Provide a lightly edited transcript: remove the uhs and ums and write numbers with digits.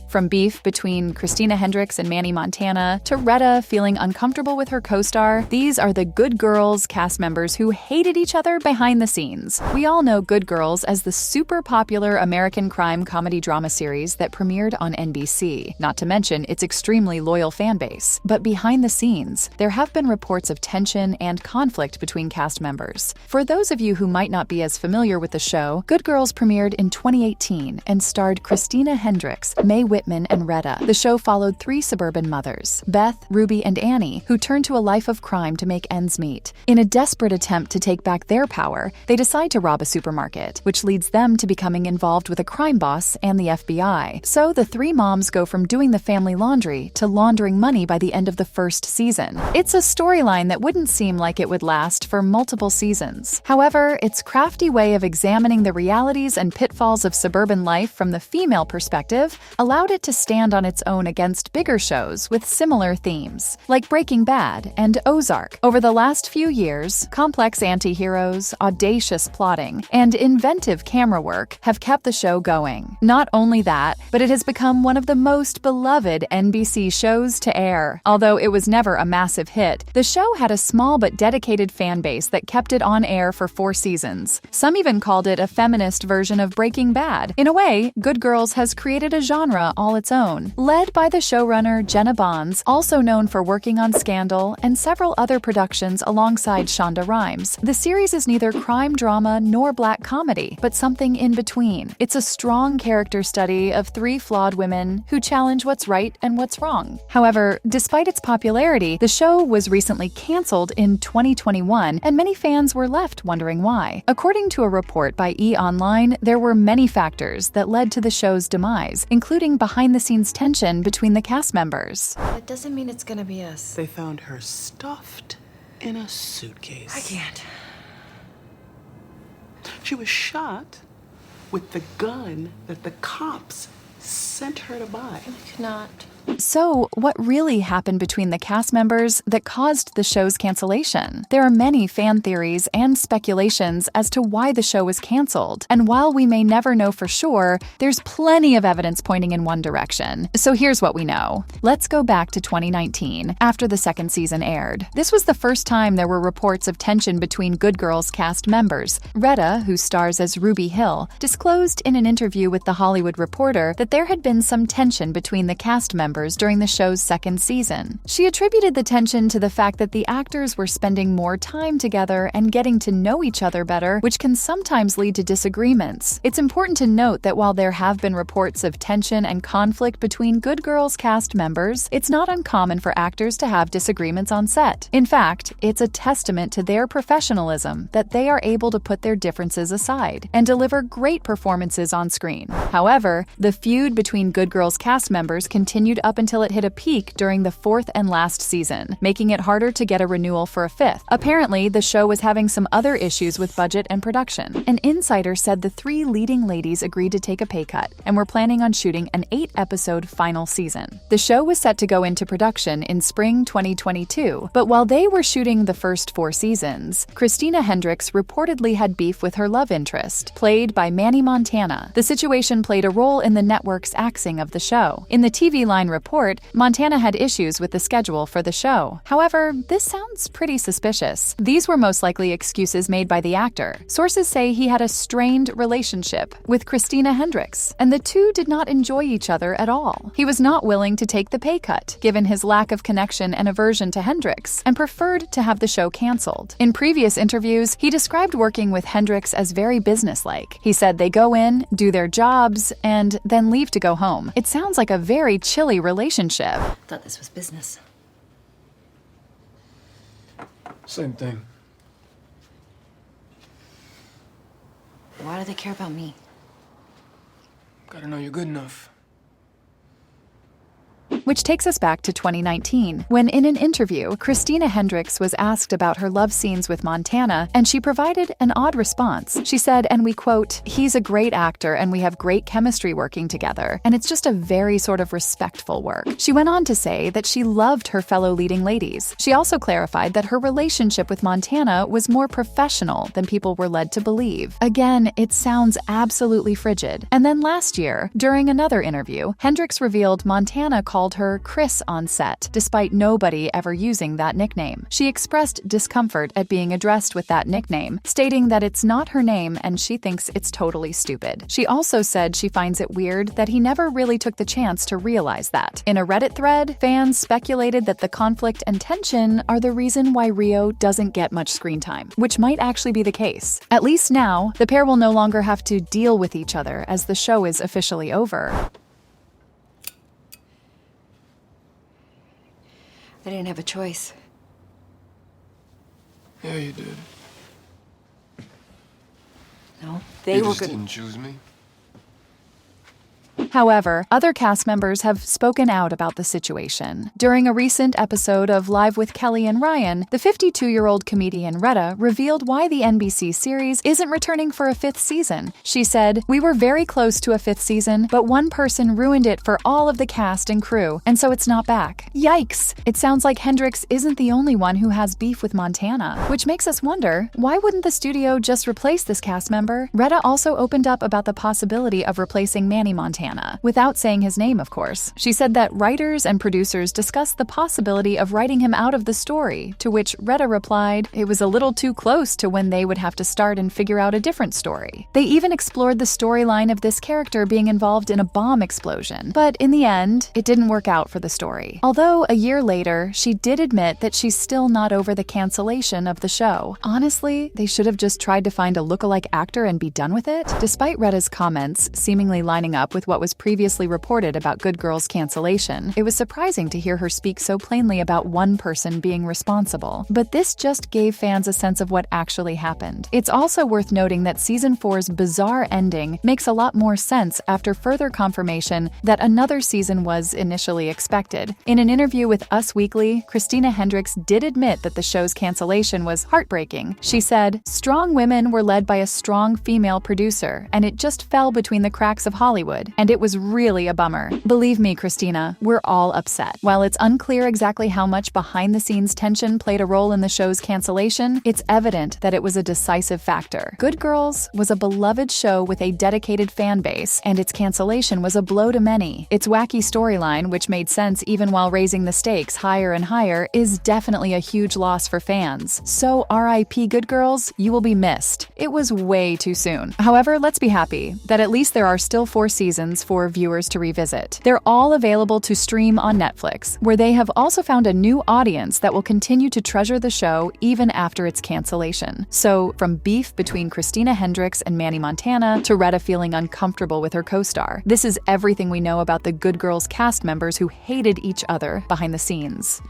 From beef between Christina Hendricks and Manny Montana to Retta feeling uncomfortable with her co-star, these are the Good Girls cast members who hated each other behind the scenes. We all know Good Girls as the super popular American crime comedy drama series that premiered on NBC, not to mention its extremely loyal fan base. But behind the scenes, there have been reports of tension and conflict between cast members. For those of you who might not be as familiar with the show, Good Girls premiered in 2018 and starred Christina Hendricks, Mae Whitman, and Retta. The show followed three suburban mothers, Beth, Ruby, and Annie, who turned to a life of crime to make ends meet. In a desperate attempt to take back their power, they decide to rob a supermarket, which leads them to becoming involved with a crime boss and the FBI. So the three moms go from doing the family laundry to laundering money by the end of the first season. It's a storyline that wouldn't seem like it would last for multiple seasons. However, its crafty way of examining the realities and pitfalls of suburban life from the female perspective allowed it to stand on its own against bigger shows with similar themes, like Breaking Bad and Ozark. Over the last few years, complex anti-heroes, audacious plotting, and inventive camera work have kept the show going. Not only that, but it has become one of the most beloved NBC shows to air. Although it was never a massive hit, the show had a small but dedicated fan base that kept it on air for 4 seasons. Some even called it a feminist version of Breaking Bad. In a way, Good Girls has created a genre all its own. Led by the showrunner Jenna Bonds, also known for working on Scandal and several other productions alongside Shonda Rhimes, the series is neither crime drama nor black comedy, but something in between. It's a strong character study of 3 flawed women who challenge what's right and what's wrong. However, despite its popularity, the show was recently canceled in 2021, and many fans were left wondering why. According to a report by E! Online, there were many factors that led to the show's demise, including behind-the-scenes tension between the cast members. That doesn't mean it's gonna be us. They found her stuffed in a suitcase. I can't. She was shot with the gun that the cops sent her to buy. I could not. So, what really happened between the cast members that caused the show's cancellation? There are many fan theories and speculations as to why the show was canceled, and while we may never know for sure, there's plenty of evidence pointing in one direction. So here's what we know. Let's go back to 2019, after the second season aired. This was the first time there were reports of tension between Good Girls cast members. Retta, who stars as Ruby Hill, disclosed in an interview with The Hollywood Reporter that there had been some tension between the cast members during the show's second season. She attributed the tension to the fact that the actors were spending more time together and getting to know each other better, which can sometimes lead to disagreements. It's important to note that while there have been reports of tension and conflict between Good Girls cast members, it's not uncommon for actors to have disagreements on set. In fact, it's a testament to their professionalism that they are able to put their differences aside and deliver great performances on screen. However, the feud between Good Girls cast members continued up until it hit a peak during the 4th and last season, making it harder to get a renewal for a 5th. Apparently, the show was having some other issues with budget and production. An insider said the 3 leading ladies agreed to take a pay cut and were planning on shooting an 8-episode final season. The show was set to go into production in spring 2022, but while they were shooting the first 4 seasons, Christina Hendricks reportedly had beef with her love interest, played by Manny Montana. The situation played a role in the network's axing of the show. In the TV Line report, Montana had issues with the schedule for the show. However, this sounds pretty suspicious. These were most likely excuses made by the actor. Sources say he had a strained relationship with Christina Hendricks, and the two did not enjoy each other at all. He was not willing to take the pay cut, given his lack of connection and aversion to Hendricks, and preferred to have the show canceled. In previous interviews, he described working with Hendricks as very businesslike. He said they go in, do their jobs, and then leave to go home. It sounds like a very chilly relationship. Thought this was business. Same thing. Why do they care about me? Gotta know you're good enough. Which takes us back to 2019, when in an interview, Christina Hendricks was asked about her love scenes with Montana, and she provided an odd response. She said, and we quote, "He's a great actor and we have great chemistry working together, and it's just a very sort of respectful work." She went on to say that she loved her fellow leading ladies. She also clarified that her relationship with Montana was more professional than people were led to believe. Again, it sounds absolutely frigid. And then last year, during another interview, Hendricks revealed Montana called her Chris on set, despite nobody ever using that nickname. She expressed discomfort at being addressed with that nickname, stating that it's not her name and she thinks it's totally stupid. She also said she finds it weird that he never really took the chance to realize that. In a Reddit thread, fans speculated that the conflict and tension are the reason why Rio doesn't get much screen time, which might actually be the case. At least now, the pair will no longer have to deal with each other as the show is officially over. I didn't have a choice. Yeah, you did. No, they You were just good. didn't choose me. However, other cast members have spoken out about the situation. During a recent episode of Live with Kelly and Ryan, the 52-year-old comedian Retta revealed why the NBC series isn't returning for a 5th season. She said, "We were very close to a 5th season, but one person ruined it for all of the cast and crew, and so it's not back." Yikes! It sounds like Hendricks isn't the only one who has beef with Montana, which makes us wonder, why wouldn't the studio just replace this cast member? Retta also opened up about the possibility of replacing Manny Montana, without saying his name, of course. She said that writers and producers discussed the possibility of writing him out of the story, to which Retta replied, it was a little too close to when they would have to start and figure out a different story. They even explored the storyline of this character being involved in a bomb explosion, but in the end, it didn't work out for the story. Although a year later, she did admit that she's still not over the cancellation of the show. Honestly, they should have just tried to find a lookalike actor and be done with it. Despite Retta's comments seemingly lining up with what was previously reported about Good Girl's cancellation, it was surprising to hear her speak so plainly about one person being responsible. But this just gave fans a sense of what actually happened. It's also worth noting that Season 4's bizarre ending makes a lot more sense after further confirmation that another season was initially expected. In an interview with Us Weekly, Christina Hendricks did admit that the show's cancellation was heartbreaking. She said, "Strong women were led by a strong female producer, and it just fell between the cracks of Hollywood, and it was really a bummer." Believe me, Christina, we're all upset. While it's unclear exactly how much behind-the-scenes tension played a role in the show's cancellation, it's evident that it was a decisive factor. Good Girls was a beloved show with a dedicated fan base, and its cancellation was a blow to many. Its wacky storyline, which made sense even while raising the stakes higher and higher, is definitely a huge loss for fans. So RIP Good Girls, you will be missed. It was way too soon. However, let's be happy that at least there are still 4 seasons for viewers to revisit. They're all available to stream on Netflix, where they have also found a new audience that will continue to treasure the show even after its cancellation. So, from beef between Christina Hendricks and Manny Montana to Retta feeling uncomfortable with her co-star, this is everything we know about the Good Girls cast members who hated each other behind the scenes.